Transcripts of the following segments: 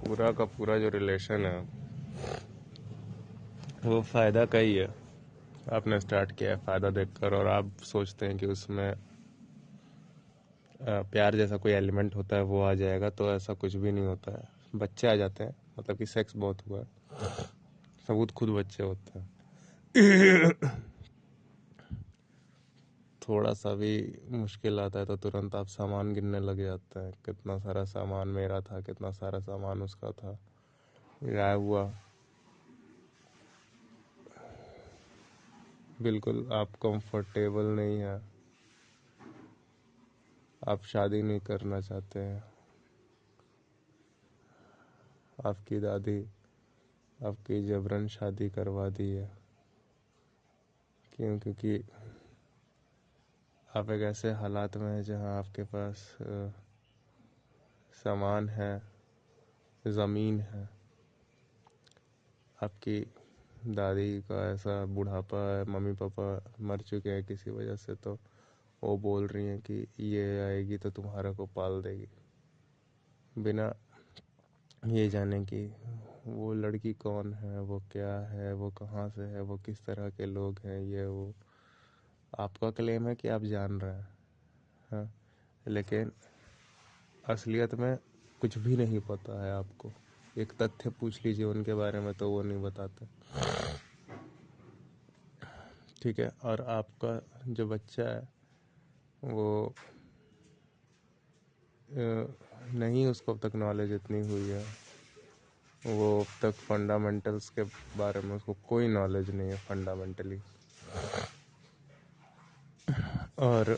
पूरा का पूरा जो रिलेशन है वो फ़ायदा का ही है। आपने स्टार्ट किया है फ़ायदा देखकर और आप सोचते हैं कि उसमें प्यार जैसा कोई एलिमेंट होता है वो आ जाएगा, तो ऐसा कुछ भी नहीं होता है। बच्चे आ जाते हैं, मतलब कि सेक्स बहुत हुआ है, सबूत खुद बच्चे होते हैं। थोड़ा सा भी मुश्किल आता है तो तुरंत आप सामान गिनने लग जाते हैं, कितना सारा सामान मेरा था, कितना सारा सामान उसका था, गायब हुआ। बिल्कुल आप कंफर्टेबल नहीं है, आप शादी नहीं करना चाहते हैं। आपकी दादी आपकी जबरन शादी करवा दी है। क्यों? क्योंकि आप एक ऐसे हालात में हैं जहां आपके पास सामान है, ज़मीन है। आपकी दादी का ऐसा बुढ़ापा है, मम्मी पापा मर चुके हैं किसी वजह से, तो वो बोल रही हैं कि ये आएगी तो तुम्हारा को पाल देगी, बिना ये जाने कि वो लड़की कौन है, वो क्या है, वो कहाँ से है, वो किस तरह के लोग हैं, ये वो। आपका क्लेम है कि आप जान रहे हैं, हाँ, लेकिन असलियत में कुछ भी नहीं पता है आपको। एक तथ्य पूछ लीजिए उनके बारे में तो वो नहीं बताते। ठीक है, और आपका जो बच्चा है वो नहीं, उसको अब तक नॉलेज इतनी हुई है, वो अब तक फंडामेंटल्स के बारे में उसको कोई नॉलेज नहीं है फंडामेंटली। और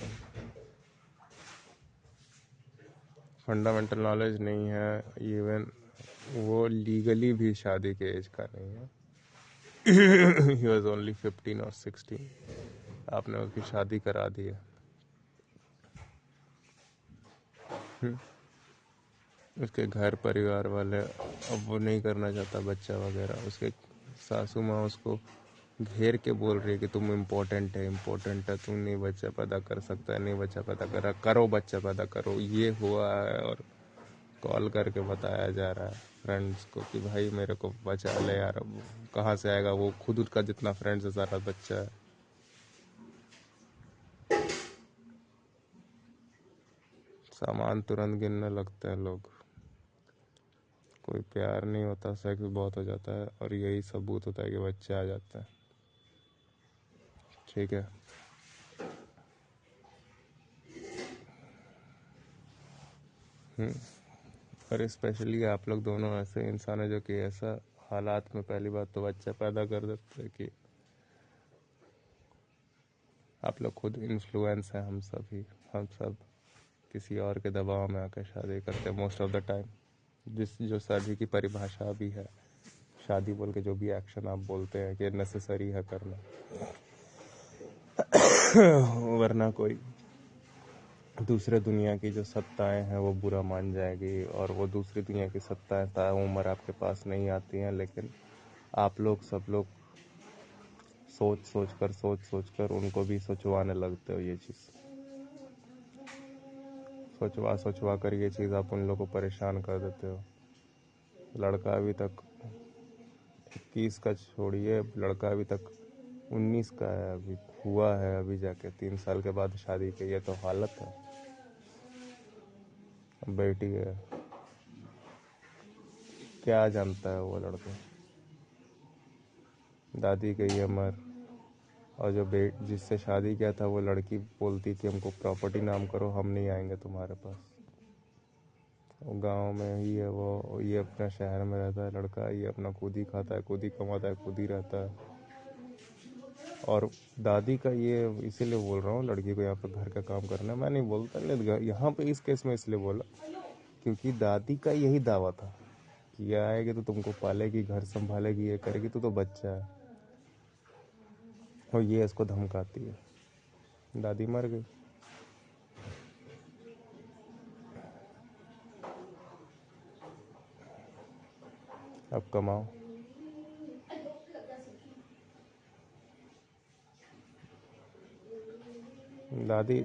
फंडामेंटल नॉलेज नहीं है, इवन वो लीगली भी शादी के एज का नहीं है। ही वॉज ओनली 15 और 16, आपने उसकी शादी करा दी है। उसके घर परिवार वाले अब वो नहीं करना चाहता बच्चा वगैरह। उसके सासू माँ उसको घेर के बोल रही है कि तुम इम्पोर्टेंट है, इम्पोर्टेंट है, तुम नहीं बच्चा पैदा कर सकता है, नहीं बच्चा पैदा करा करो, बच्चा पैदा करो। ये हुआ है और कॉल करके बताया जा रहा है फ्रेंड्स को कि भाई मेरे को बचा ले यार। अब कहाँ से आएगा, वो खुद उसका जितना फ्रेंड्स है सारा बच्चा है। सामान तुरंत गिनने लगते हैं लोग। कोई प्यार नहीं होता, सेक्स बहुत हो जाता है और यही सबूत होता है कि बच्चे आ जाते हैं। ठीक है, और स्पेशली आप लोग दोनों ऐसे इंसान हैं जो कि ऐसा हालात में पहली बात तो बच्चा पैदा कर देते हैं कि आप लोग खुद इन्फ्लुएंस हैं। हम सब किसी और के दबाव में आकर शादी करते हैं मोस्ट ऑफ द टाइम। जो शादी की परिभाषा भी है, शादी बोल के जो भी एक्शन आप बोलते हैं कि नेसेसरी है करना, वरना कोई दूसरे दुनिया की जो सत्ताएं हैं वो बुरा मान जाएगी और वो दूसरी दुनिया की सत्ताएं ताउम्र आपके पास नहीं आती हैं। लेकिन आप लोग सब लोग सोच कर उनको भी सोचवाने लगते हो। ये चीज़ सोचवा कर ये चीज़ आप उन लोगों को परेशान कर देते हो। लड़का अभी तक 21 का छोड़िए, लड़का अभी तक 19 का है, अभी हुआ है, अभी जाके 3 साल के बाद शादी की। ये तो हालत है। बेटी है, क्या जानता है वो लड़का। दादी गई है मर, और जो जिससे शादी किया था वो लड़की बोलती थी हमको प्रॉपर्टी नाम करो, हम नहीं आएंगे तुम्हारे पास। वो गांव में ही है, वो ये अपना शहर में रहता है लड़का, ये अपना खुद ही खाता है, खुद ही कमाता है, खुद ही रहता है। और दादी का ये इसीलिए बोल रहा हूँ, लड़की को यहाँ पर घर का काम करना मैं नहीं बोलता, लेकिन यहाँ पे इस केस में इसलिए बोला क्योंकि दादी का यही दावा था कि ये आएगी तो तुमको पालेगी, घर संभालेगी, ये करेगी, तो बच्चा है। और ये इसको धमकाती है। दादी मर गई, अब कमाओ। दादी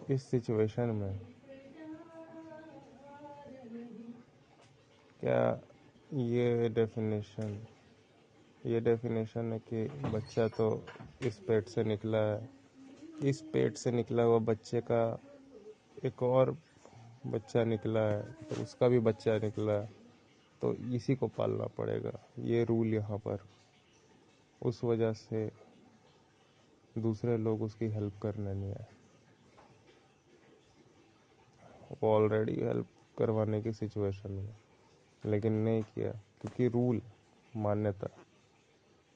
इस सिचुएशन में क्या ये डेफिनेशन है कि बच्चा तो इस पेट से निकला है, इस पेट से निकला हुआ बच्चे का एक और बच्चा निकला है, तो उसका भी बच्चा निकला है, तो इसी को पालना पड़ेगा, ये रूल यहाँ पर। उस वजह से दूसरे लोग उसकी हेल्प करने नहीं आए, वो ऑलरेडी हेल्प करवाने की सिचुएशन में, लेकिन नहीं किया क्योंकि रूल, मान्यता।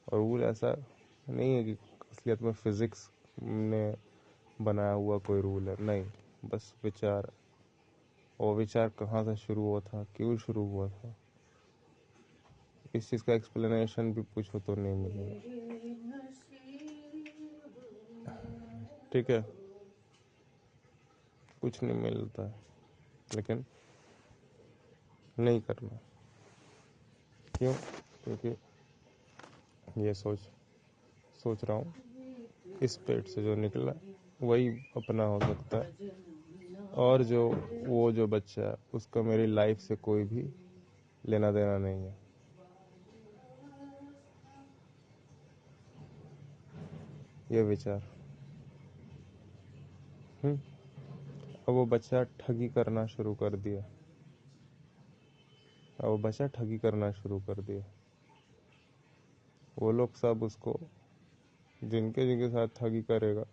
और रूल ऐसा नहीं है कि असलियत में फिजिक्स ने बनाया हुआ कोई रूल है, नहीं, बस विचार। और विचार कहाँ से शुरू हुआ था, क्यों शुरू हुआ था, इस चीज़ का एक्सप्लेनेशन भी पूछो तो नहीं मिलेगा। ठीक है, कुछ नहीं मिलता है, लेकिन नहीं करना। क्यों? क्योंकि ये सोच रहा हूँ इस पेट से जो निकला वही अपना हो सकता है, और जो बच्चा है उसका मेरी लाइफ से कोई भी लेना देना नहीं है। ये विचार। अब वो बच्चा ठगी करना शुरू कर दिया, वो लोग सब उसको, जिनके जिनके साथ ठगी करेगा,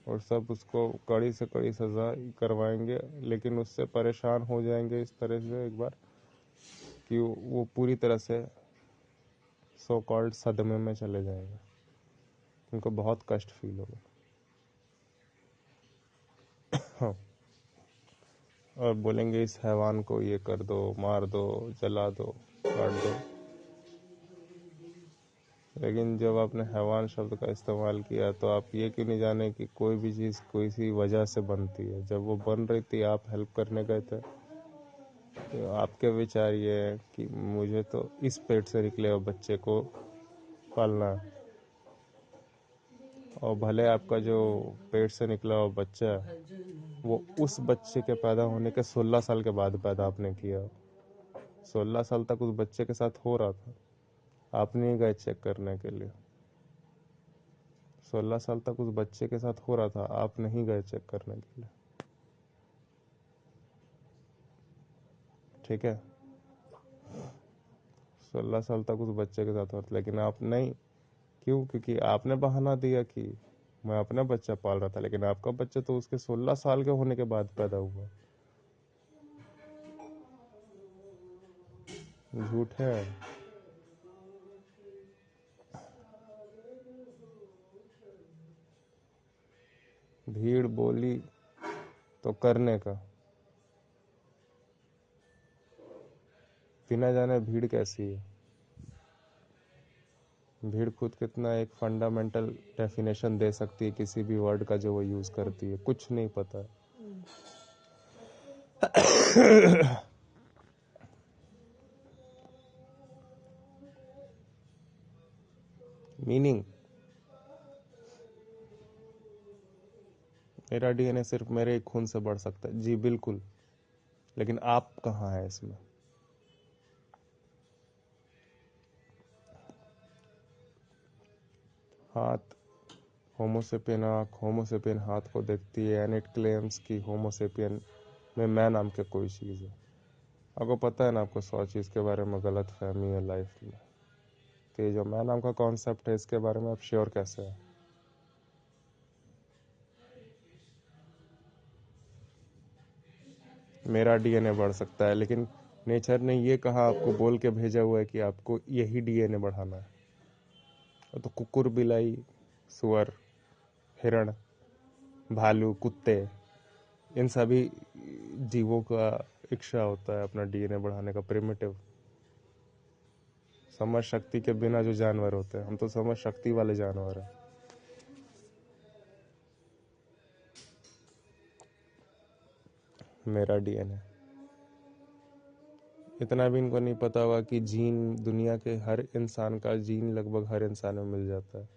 और सब उसको कड़ी से कड़ी सज़ा करवाएंगे, लेकिन उससे परेशान हो जाएंगे इस तरह से एक बार कि वो पूरी तरह से सो कॉल्ड सदमे में चले जाएंगे, उनको बहुत कष्ट फील होगा। हाँ, और बोलेंगे इस हैवान को ये कर दो, मार दो, जला दो, काट दो। लेकिन जब आपने हैवान शब्द का इस्तेमाल किया तो आप ये क्यों नहीं जाने कि कोई भी चीज़ कोई सी वजह से बनती है। जब वो बन रही थी, आप हेल्प करने गए थे, तो आपके विचार ये है कि मुझे तो इस पेट से निकले हुए बच्चे को पालना है, और भले आपका जो पेट से निकला हुआ बच्चा है वो उस बच्चे के पैदा होने के 16 साल के बाद पैदा आपने किया, 16 साल तक उस बच्चे के साथ हो रहा था, आप नहीं गए चेक करने के लिए। 16 साल तक उस बच्चे के साथ हो रहा था, आप नहीं गए चेक करने के लिए। ठीक है, 16 साल तक उस बच्चे के साथ हो रहा था, लेकिन आप नहीं। क्यों? क्योंकि आपने बहाना दिया कि मैं अपना बच्चा पाल रहा था, लेकिन आपका बच्चा तो उसके 16 साल के होने के बाद पैदा हुआ। झूठ है। भीड़ बोली तो करने का, बिना जाने भीड़ कैसी है। भीड़ खुद कितना एक फंडामेंटल डेफिनेशन दे सकती है किसी भी वर्ड का जो वो यूज करती है, कुछ नहीं पता। मीनिंग, मेरा डीएनए सिर्फ मेरे ही खून से बढ़ सकता है, जी बिल्कुल, लेकिन आप कहाँ हैं इसमें? हाथ, होमोसेपियन आँख होमोसेपियन हाथ को देखती है, एंड इट क्लेम्स कि होमोसेपियन में मैं नाम के कोई चीज़ है। आपको पता है ना, आपको 100 चीज़ के बारे में गलत फहमी है लाइफ में, तो ये जो मैं नाम का कॉन्सेप्ट है इसके बारे में आप श्योर कैसे है? मेरा डीएनए बढ़ सकता है, लेकिन नेचर ने ये कहा, आपको बोल के भेजा हुआ है कि आपको यही डीएनए बढ़ाना है। तो कुकुर, बिलाई, सुअर, हिरण, भालू, कुत्ते, इन सभी जीवों का इच्छा होता है अपना डीएनए बढ़ाने का, प्रिमिटिव समझ शक्ति के बिना जो जानवर होते हैं, हम तो समझ शक्ति वाले जानवर हैं। मेरा डीएनए, इतना भी इनको नहीं पता होगा कि जीन, दुनिया के हर इंसान का जीन लगभग हर इंसान में मिल जाता है।